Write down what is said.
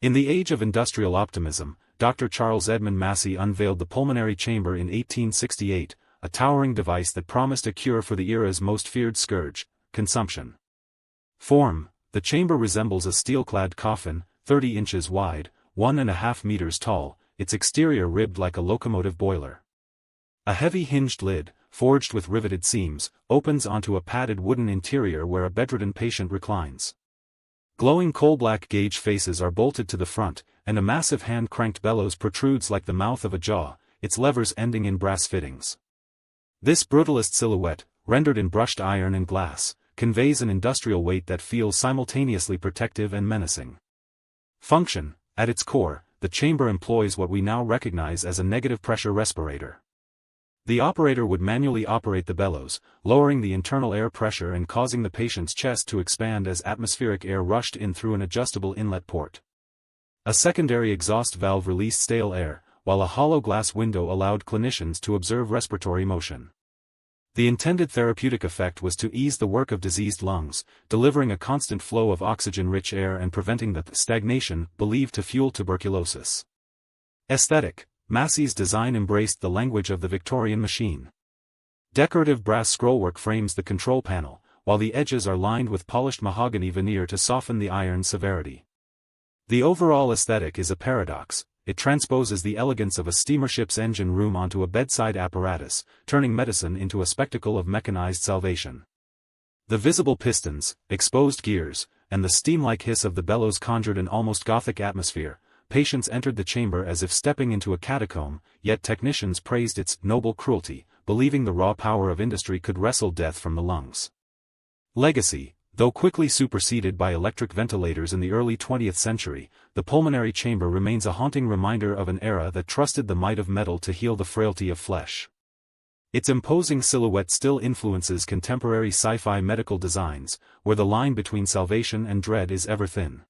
In the age of industrial optimism, Dr. Charles Edmund Massey unveiled the pulmonary chamber in 1868, a towering device that promised a cure for the era's most feared scourge, consumption. Form: the chamber resembles a steel-clad coffin, 30 inches wide, 1.5 meters tall, its exterior ribbed like a locomotive boiler. A heavy hinged lid, forged with riveted seams, opens onto a padded wooden interior where a bedridden patient reclines. Glowing coal-black gauge faces are bolted to the front, and a massive hand-cranked bellows protrudes like the mouth of a jaw, its levers ending in brass fittings. This brutalist silhouette, rendered in brushed iron and glass, conveys an industrial weight that feels simultaneously protective and menacing. Function: at its core, the chamber employs what we now recognize as a negative pressure respirator. The operator would manually operate the bellows, lowering the internal air pressure and causing the patient's chest to expand as atmospheric air rushed in through an adjustable inlet port. A secondary exhaust valve released stale air, while a hollow glass window allowed clinicians to observe respiratory motion. The intended therapeutic effect was to ease the work of diseased lungs, delivering a constant flow of oxygen-rich air and preventing the stagnation believed to fuel tuberculosis. Aesthetic: Massey's design embraced the language of the Victorian machine. Decorative brass scrollwork frames the control panel, while the edges are lined with polished mahogany veneer to soften the iron's severity. The overall aesthetic is a paradox. It transposes the elegance of a steamership's engine room onto a bedside apparatus, turning medicine into a spectacle of mechanized salvation. The visible pistons, exposed gears, and the steam-like hiss of the bellows conjured an almost Gothic atmosphere. Patients entered the chamber as if stepping into a catacomb, yet technicians praised its noble cruelty, believing the raw power of industry could wrestle death from the lungs. Legacy: though quickly superseded by electric ventilators in the early 20th century, the pulmonary chamber remains a haunting reminder of an era that trusted the might of metal to heal the frailty of flesh. Its imposing silhouette still influences contemporary sci-fi medical designs, where the line between salvation and dread is ever thin.